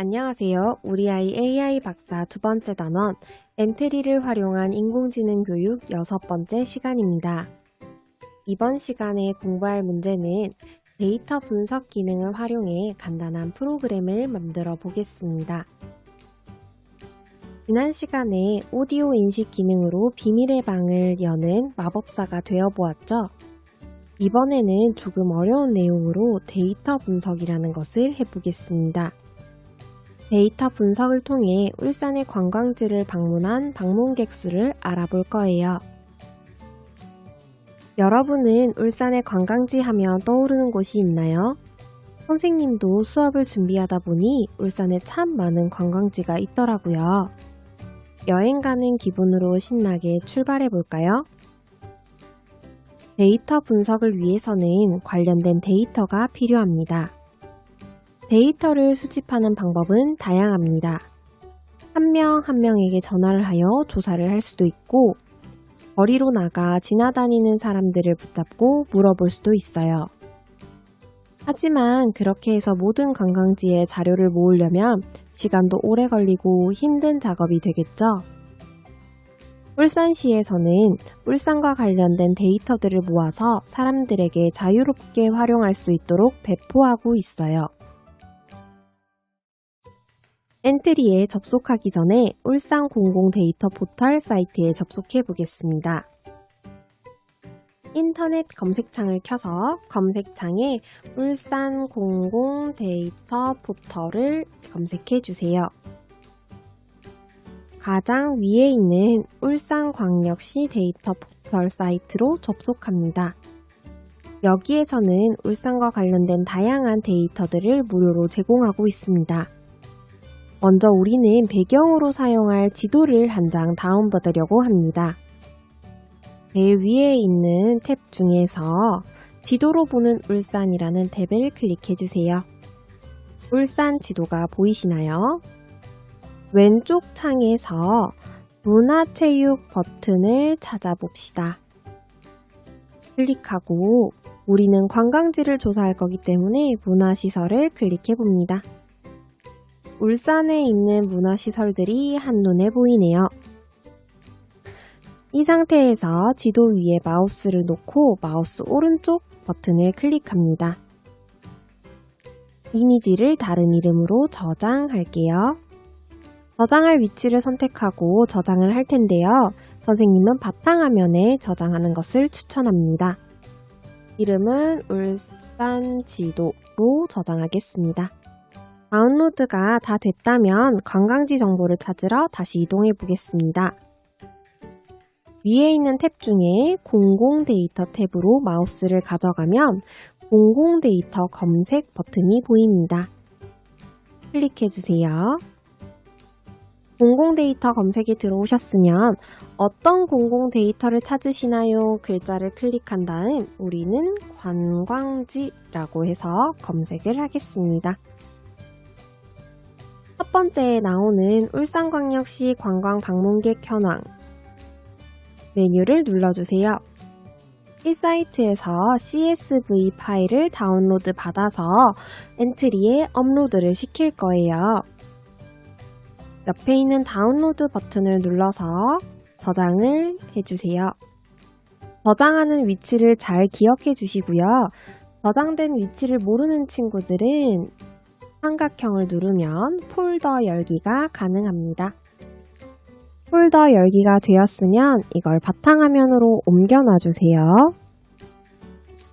안녕하세요. 우리 아이 AI 박사 두 번째 단원 엔트리를 활용한 인공지능 교육 6번째 시간입니다. 이번 시간에 공부할 문제는 데이터 분석 기능을 활용해 간단한 프로그램을 만들어 보겠습니다. 지난 시간에 오디오 인식 기능으로 비밀의 방을 여는 마법사가 되어보았죠? 이번에는 조금 어려운 내용으로 데이터 분석이라는 것을 해보겠습니다. 데이터 분석을 통해 울산의 관광지를 방문한 방문객 수를 알아볼 거예요. 여러분은 울산의 관광지 하면 떠오르는 곳이 있나요? 선생님도 수업을 준비하다 보니 울산에 참 많은 관광지가 있더라고요. 여행 가는 기분으로 신나게 출발해 볼까요? 데이터 분석을 위해서는 관련된 데이터가 필요합니다. 데이터를 수집하는 방법은 다양합니다. 한 명 한 명에게 전화를 하여 조사를 할 수도 있고, 거리로 나가 지나다니는 사람들을 붙잡고 물어볼 수도 있어요. 하지만 그렇게 해서 모든 관광지의 자료를 모으려면 시간도 오래 걸리고 힘든 작업이 되겠죠? 울산시에서는 울산과 관련된 데이터들을 모아서 사람들에게 자유롭게 활용할 수 있도록 배포하고 있어요. 엔트리에 접속하기 전에 울산 공공 데이터 포털 사이트에 접속해 보겠습니다. 인터넷 검색창을 켜서 검색창에 울산 공공 데이터 포털을 검색해 주세요. 가장 위에 있는 울산광역시 데이터 포털 사이트로 접속합니다. 여기에서는 울산과 관련된 다양한 데이터들을 무료로 제공하고 있습니다. 먼저 우리는 배경으로 사용할 지도를 한 장 다운받으려고 합니다. 제일 위에 있는 탭 중에서 지도로 보는 울산이라는 탭을 클릭해 주세요. 울산 지도가 보이시나요? 왼쪽 창에서 문화체육 버튼을 찾아봅시다. 클릭하고 우리는 관광지를 조사할 거기 때문에 문화시설을 클릭해 봅니다. 울산에 있는 문화시설들이 한눈에 보이네요. 이 상태에서 지도 위에 마우스를 놓고 마우스 오른쪽 버튼을 클릭합니다. 이미지를 다른 이름으로 저장할게요. 저장할 위치를 선택하고 저장을 할 텐데요. 선생님은 바탕화면에 저장하는 것을 추천합니다. 이름은 울산지도로 저장하겠습니다. 다운로드가 다 됐다면 관광지 정보를 찾으러 다시 이동해 보겠습니다. 위에 있는 탭 중에 공공 데이터 탭으로 마우스를 가져가면 공공 데이터 검색 버튼이 보입니다. 클릭해 주세요. 공공 데이터 검색에 들어오셨으면 어떤 공공 데이터를 찾으시나요? 글자를 클릭한 다음 우리는 관광지라고 해서 검색을 하겠습니다. 첫 번째에 나오는 울산광역시 관광 방문객 현황 메뉴를 눌러주세요. 이 사이트에서 CSV 파일을 다운로드 받아서 엔트리에 업로드를 시킬 거예요. 옆에 있는 다운로드 버튼을 눌러서 저장을 해주세요. 저장하는 위치를 잘 기억해 주시고요. 저장된 위치를 모르는 친구들은 삼각형을 누르면 폴더 열기가 가능합니다. 폴더 열기가 되었으면 이걸 바탕화면으로 옮겨 놔주세요.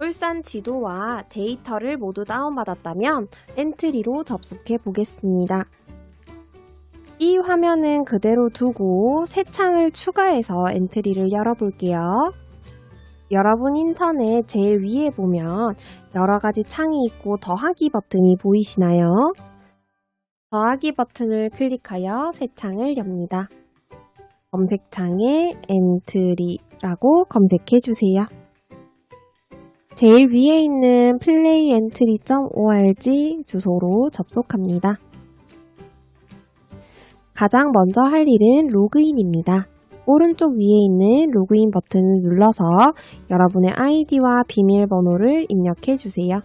울산 지도와 데이터를 모두 다운받았다면 엔트리로 접속해 보겠습니다. 이 화면은 그대로 두고 새 창을 추가해서 엔트리를 열어볼게요. 여러분 인터넷 제일 위에 보면 여러가지 창이 있고 더하기 버튼이 보이시나요? 더하기 버튼을 클릭하여 새 창을 엽니다. 검색창에 엔트리라고 검색해 주세요. 제일 위에 있는 playentry.org 주소로 접속합니다. 가장 먼저 할 일은 로그인입니다. 오른쪽 위에 있는 로그인 버튼을 눌러서 여러분의 아이디와 비밀번호를 입력해 주세요.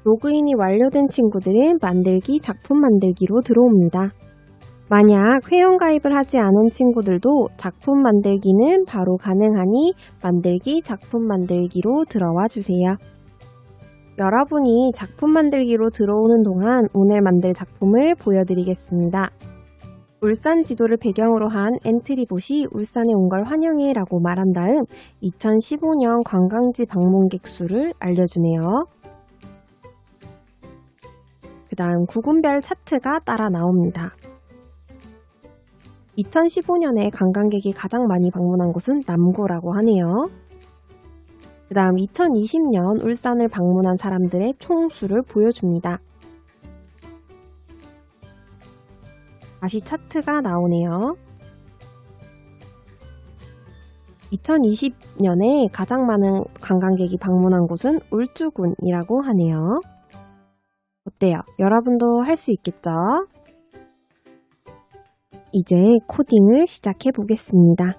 로그인이 완료된 친구들은 만들기 작품 만들기로 들어옵니다. 만약 회원가입을 하지 않은 친구들도 작품 만들기는 바로 가능하니 만들기 작품 만들기로 들어와 주세요. 여러분이 작품 만들기로 들어오는 동안 오늘 만들 작품을 보여드리겠습니다. 울산 지도를 배경으로 한 엔트리봇이 울산에 온 걸 환영해 라고 말한 다음 2015년 관광지 방문객 수를 알려주네요. 그 다음 구군별 차트가 따라 나옵니다. 2015년에 관광객이 가장 많이 방문한 곳은 남구라고 하네요. 그 다음 2020년 울산을 방문한 사람들의 총수를 보여줍니다. 다시 차트가 나오네요. 2020년에 가장 많은 관광객이 방문한 곳은 울주군이라고 하네요. 어때요? 여러분도 할 수 있겠죠? 이제 코딩을 시작해 보겠습니다.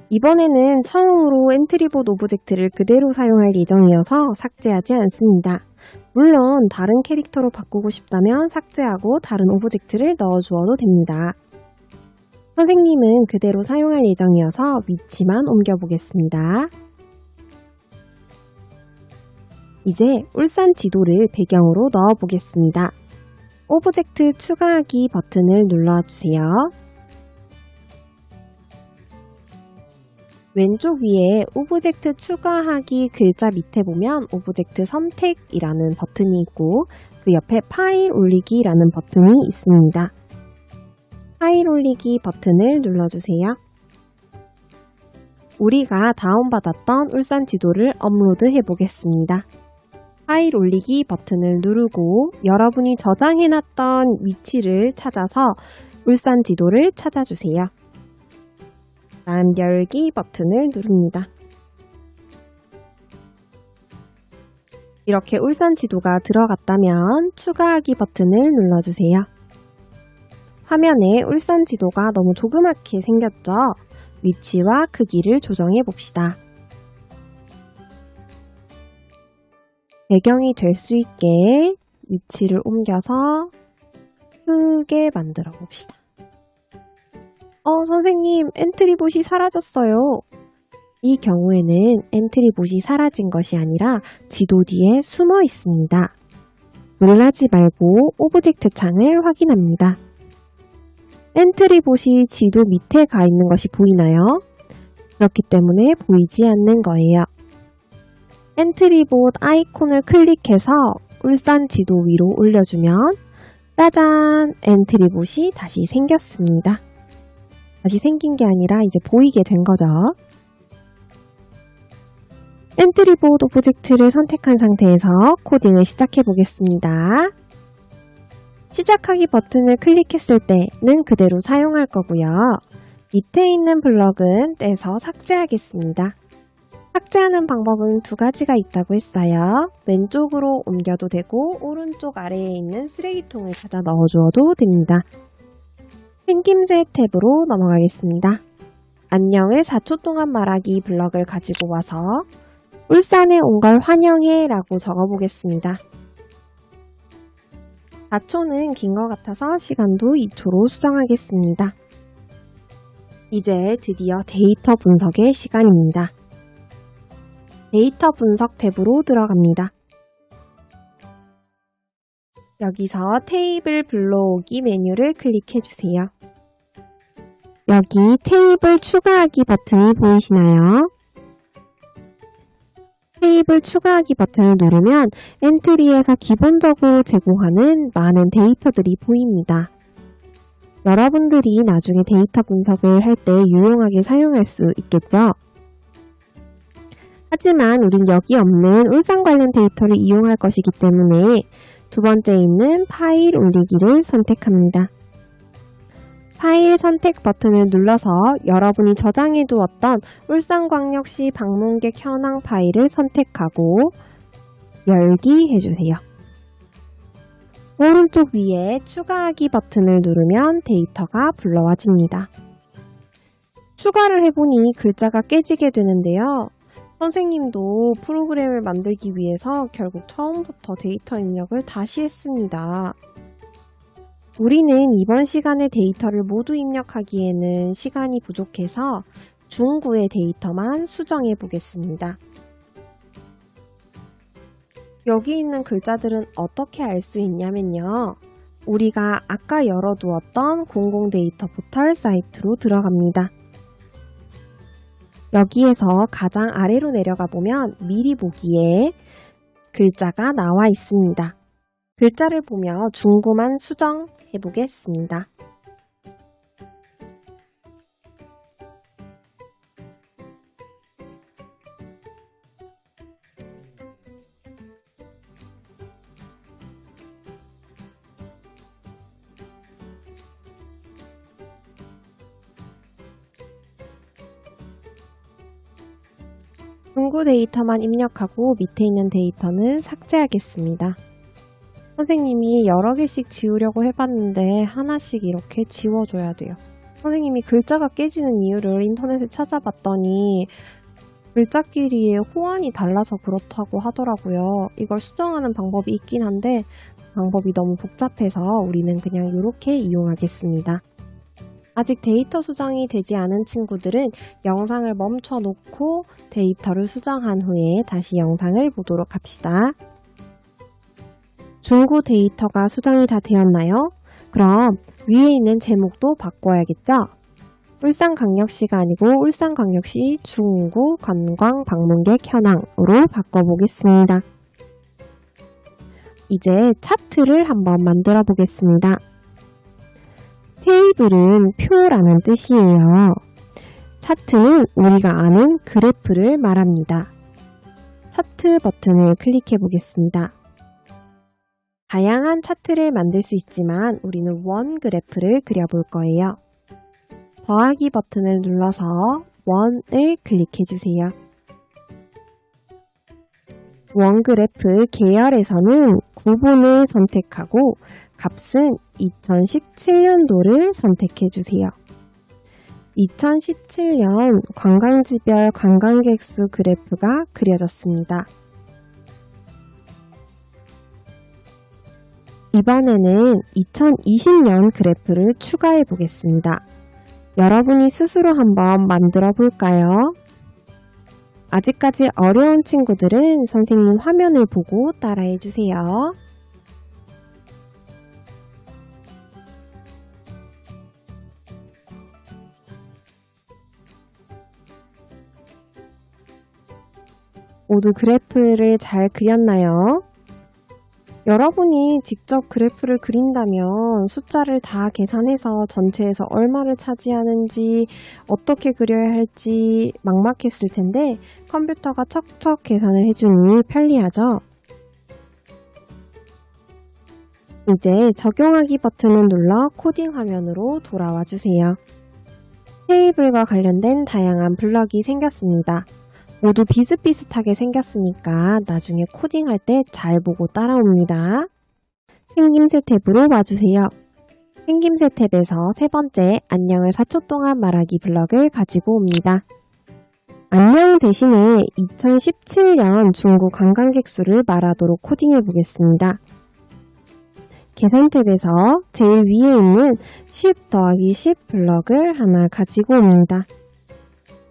이번에는 처음으로 엔트리봇 오브젝트를 그대로 사용할 예정이어서 삭제하지 않습니다. 물론 다른 캐릭터로 바꾸고 싶다면 삭제하고 다른 오브젝트를 넣어주어도 됩니다. 선생님은 그대로 사용할 예정이어서 위치만 옮겨보겠습니다. 이제 울산 지도를 배경으로 넣어보겠습니다. 오브젝트 추가하기 버튼을 눌러주세요. 왼쪽 위에 오브젝트 추가하기 글자 밑에 보면 오브젝트 선택이라는 버튼이 있고 그 옆에 파일 올리기라는 버튼이 있습니다. 파일 올리기 버튼을 눌러주세요. 우리가 다운받았던 울산 지도를 업로드해 보겠습니다. 파일 올리기 버튼을 누르고 여러분이 저장해놨던 위치를 찾아서 울산 지도를 찾아주세요. 다음 열기 버튼을 누릅니다. 이렇게 울산 지도가 들어갔다면 추가하기 버튼을 눌러주세요. 화면에 울산 지도가 너무 조그맣게 생겼죠? 위치와 크기를 조정해 봅시다. 배경이 될 수 있게 위치를 옮겨서 크게 만들어 봅시다. 선생님, 엔트리봇이 사라졌어요. 이 경우에는 엔트리봇이 사라진 것이 아니라 지도 뒤에 숨어 있습니다. 놀라지 말고 오브젝트 창을 확인합니다. 엔트리봇이 지도 밑에 가 있는 것이 보이나요? 그렇기 때문에 보이지 않는 거예요. 엔트리봇 아이콘을 클릭해서 울산 지도 위로 올려주면 짜잔! 엔트리봇이 다시 생겼습니다. 다시 생긴 게 아니라 이제 보이게 된 거죠. 엔트리봇 오브젝트를 선택한 상태에서 코딩을 시작해 보겠습니다. 시작하기 버튼을 클릭했을 때는 그대로 사용할 거고요. 밑에 있는 블럭은 떼서 삭제하겠습니다. 삭제하는 방법은 두 가지가 있다고 했어요. 왼쪽으로 옮겨도 되고 오른쪽 아래에 있는 쓰레기통을 찾아 넣어주어도 됩니다. 생김새 탭으로 넘어가겠습니다. 안녕을 4초 동안 말하기 블럭을 가지고 와서 울산에 온 걸 환영해 라고 적어보겠습니다. 4초는 긴 것 같아서 시간도 2초로 수정하겠습니다. 이제 드디어 데이터 분석의 시간입니다. 데이터 분석 탭으로 들어갑니다. 여기서 테이블 불러오기 메뉴를 클릭해 주세요. 여기 테이블 추가하기 버튼이 보이시나요? 테이블 추가하기 버튼을 누르면 엔트리에서 기본적으로 제공하는 많은 데이터들이 보입니다. 여러분들이 나중에 데이터 분석을 할 때 유용하게 사용할 수 있겠죠? 하지만 우린 여기 없는 울산 관련 데이터를 이용할 것이기 때문에 두 번째 있는 파일 올리기를 선택합니다. 파일 선택 버튼을 눌러서 여러분이 저장해 두었던 울산광역시 방문객 현황 파일을 선택하고 열기 해주세요. 오른쪽 위에 추가하기 버튼을 누르면 데이터가 불러와집니다. 추가를 해보니 글자가 깨지게 되는데요. 선생님도 프로그램을 만들기 위해서 결국 처음부터 데이터 입력을 다시 했습니다. 우리는 이번 시간에 데이터를 모두 입력하기에는 시간이 부족해서 중9의 데이터만 수정해 보겠습니다. 여기 있는 글자들은 어떻게 알 수 있냐면요. 우리가 아까 열어두었던 공공 데이터 포털 사이트로 들어갑니다. 여기에서 가장 아래로 내려가 보면 미리 보기에 글자가 나와 있습니다. 글자를 보며 중9만 수정해 보겠습니다. 중9 데이터만 입력하고 밑에 있는 데이터는 삭제하겠습니다. 선생님이 여러 개씩 지우려고 해봤는데 하나씩 이렇게 지워줘야 돼요. 선생님이 글자가 깨지는 이유를 인터넷에 찾아봤더니 글자끼리의 호환이 달라서 그렇다고 하더라고요. 이걸 수정하는 방법이 있긴 한데 방법이 너무 복잡해서 우리는 그냥 이렇게 이용하겠습니다. 아직 데이터 수정이 되지 않은 친구들은 영상을 멈춰 놓고 데이터를 수정한 후에 다시 영상을 보도록 합시다. 중9 데이터가 수정이 다 되었나요? 그럼 위에 있는 제목도 바꿔야겠죠? 울산광역시가 아니고 울산광역시 중9 관광 방문객 현황으로 바꿔보겠습니다. 이제 차트를 한번 만들어 보겠습니다. 테이블은 표라는 뜻이에요. 차트는 우리가 아는 그래프를 말합니다. 차트 버튼을 클릭해 보겠습니다. 다양한 차트를 만들 수 있지만 우리는 원 그래프를 그려볼 거예요. 더하기 버튼을 눌러서 원을 클릭해 주세요. 원 그래프 계열에서는 구분을 선택하고 값은 2017년도를 선택해 주세요. 2017년 관광지별 관광객 수 그래프가 그려졌습니다. 이번에는 2020년 그래프를 추가해 보겠습니다. 여러분이 스스로 한번 만들어 볼까요? 아직까지 어려운 친구들은 선생님 화면을 보고 따라해 주세요. 모두 그래프를 잘 그렸나요? 여러분이 직접 그래프를 그린다면 숫자를 다 계산해서 전체에서 얼마를 차지하는지 어떻게 그려야 할지 막막했을 텐데 컴퓨터가 척척 계산을 해주니 편리하죠? 이제 적용하기 버튼을 눌러 코딩 화면으로 돌아와 주세요. 테이블과 관련된 다양한 블럭이 생겼습니다. 모두 비슷비슷하게 생겼으니까 나중에 코딩할 때 잘 보고 따라옵니다. 생김새 탭으로 와주세요. 생김새 탭에서 세 번째 안녕을 4초 동안 말하기 블럭을 가지고 옵니다. 안녕 대신에 2017년 중국 관광객 수를 말하도록 코딩해 보겠습니다. 계산 탭에서 제일 위에 있는 10 더하기 10 블럭을 하나 가지고 옵니다.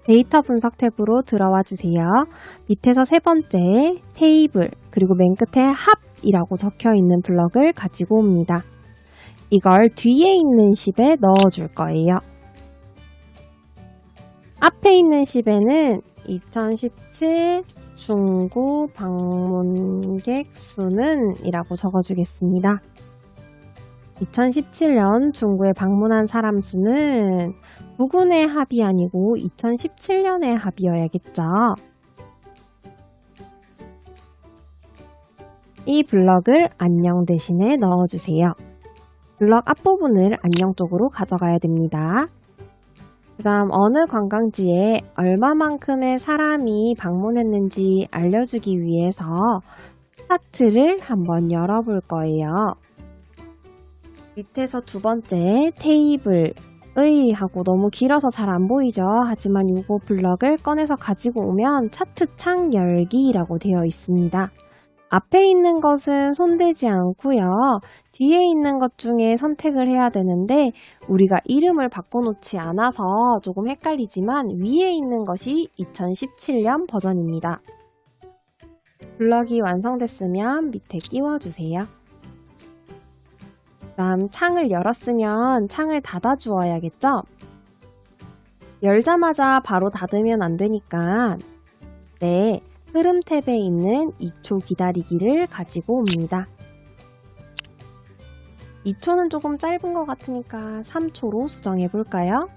데이터 분석 탭으로 들어와 주세요. 밑에서 세 번째 테이블 그리고 맨 끝에 합이라고 적혀 있는 블럭을 가지고 옵니다. 이걸 뒤에 있는 10에 넣어 줄 거예요. 앞에 있는 10에는 2017 중국 방문객 수는 이라고 적어주겠습니다. 2017년 중국에 방문한 사람 수는 부근의 합이 아니고 2017년의 합이어야겠죠. 이 블럭을 안녕 대신에 넣어주세요. 블럭 앞부분을 안녕 쪽으로 가져가야 됩니다. 그 다음 어느 관광지에 얼마만큼의 사람이 방문했는지 알려주기 위해서 차트를 한번 열어볼 거예요. 밑에서 두 번째 테이블 으이 하고 너무 길어서 잘 안 보이죠? 하지만 요거 블럭을 꺼내서 가지고 오면 차트 창 열기라고 되어 있습니다. 앞에 있는 것은 손대지 않고요. 뒤에 있는 것 중에 선택을 해야 되는데 우리가 이름을 바꿔놓지 않아서 조금 헷갈리지만 위에 있는 것이 2017년 버전입니다. 블럭이 완성됐으면 밑에 끼워주세요. 다음 창을 열었으면 창을 닫아주어야겠죠? 열자마자 바로 닫으면 안 되니까 네, 흐름 탭에 있는 2초 기다리기를 가지고 옵니다. 2초는 조금 짧은 것 같으니까 3초로 수정해 볼까요?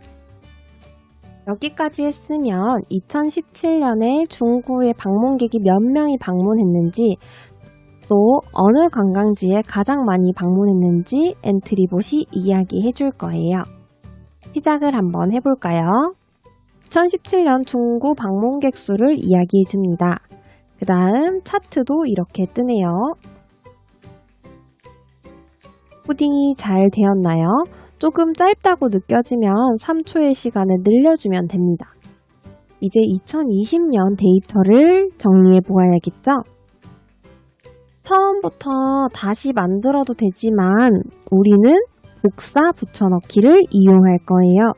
여기까지 했으면 2017년에 중구에 방문객이 몇 명이 방문했는지 또 어느 관광지에 가장 많이 방문했는지 엔트리봇이 이야기해 줄 거예요. 시작을 한번 해볼까요? 2017년 중구 방문객 수를 이야기해 줍니다. 그 다음 차트도 이렇게 뜨네요. 코딩이 잘 되었나요? 조금 짧다고 느껴지면 3초의 시간을 늘려주면 됩니다. 이제 2020년 데이터를 정리해 보아야겠죠? 처음부터 다시 만들어도 되지만 우리는 복사 붙여넣기를 이용할 거예요.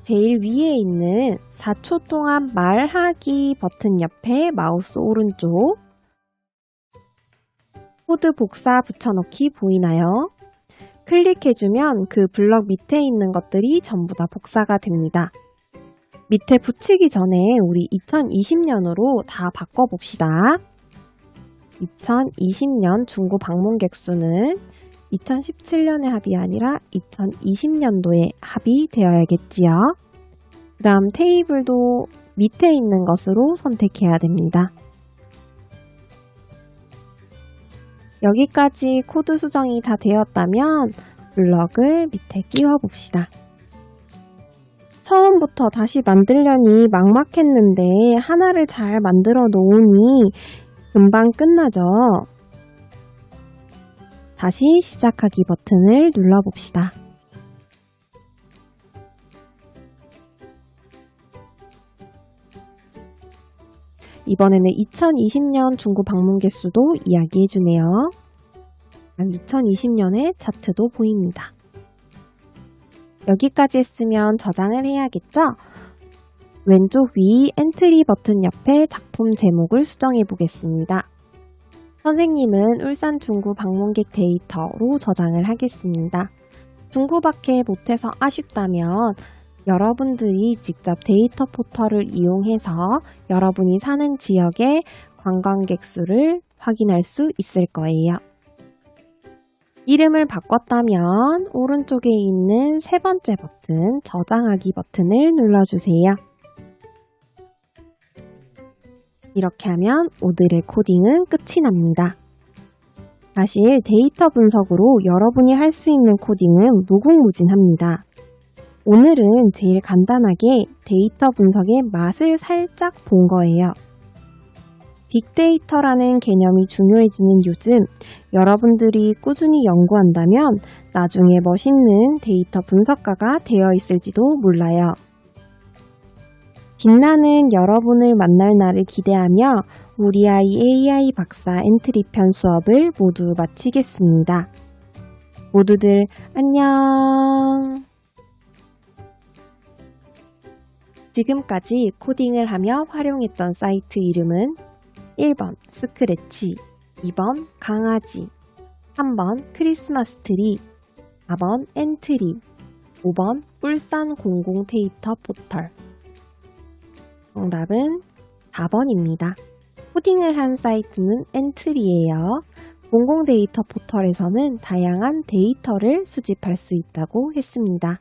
제일 위에 있는 4초 동안 말하기 버튼 옆에 마우스 오른쪽 코드 복사 붙여넣기 보이나요? 클릭해주면 그 블럭 밑에 있는 것들이 전부 다 복사가 됩니다. 밑에 붙이기 전에 우리 2020년으로 다 바꿔봅시다. 2020년 중구 방문객 수는 2017년의 합이 아니라 2020년도에 합이 되어야겠지요. 그 다음 테이블도 밑에 있는 것으로 선택해야 됩니다. 여기까지 코드 수정이 다 되었다면 블럭을 밑에 끼워 봅시다. 처음부터 다시 만들려니 막막했는데 하나를 잘 만들어 놓으니 금방 끝나죠. 다시 시작하기 버튼을 눌러봅시다. 이번에는 2020년 중구 방문객 수도 이야기해주네요. 2020년의 차트도 보입니다. 여기까지 했으면 저장을 해야겠죠? 왼쪽 위 엔트리 버튼 옆에 작품 제목을 수정해 보겠습니다. 선생님은 울산 중구 방문객 데이터로 저장을 하겠습니다. 중구밖에 못해서 아쉽다면 여러분들이 직접 데이터 포털을 이용해서 여러분이 사는 지역의 관광객 수를 확인할 수 있을 거예요. 이름을 바꿨다면 오른쪽에 있는 세 번째 버튼, 저장하기 버튼을 눌러주세요. 이렇게 하면 오늘의 코딩은 끝이 납니다. 사실 데이터 분석으로 여러분이 할 수 있는 코딩은 무궁무진합니다. 오늘은 제일 간단하게 데이터 분석의 맛을 살짝 본 거예요. 빅데이터라는 개념이 중요해지는 요즘 여러분들이 꾸준히 연구한다면 나중에 멋있는 데이터 분석가가 되어 있을지도 몰라요. 빛나는 여러분을 만날 날을 기대하며 우리 아이 AI 박사 엔트리편 수업을 모두 마치겠습니다. 모두들 안녕! 지금까지 코딩을 하며 활용했던 사이트 이름은 1번 스크래치, 2번 강아지, 3번 크리스마스 트리, 4번 엔트리, 5번 울산 공공 데이터 포털. 정답은 4번입니다. 코딩을 한 사이트는 엔트리예요. 공공 데이터 포털에서는 다양한 데이터를 수집할 수 있다고 했습니다.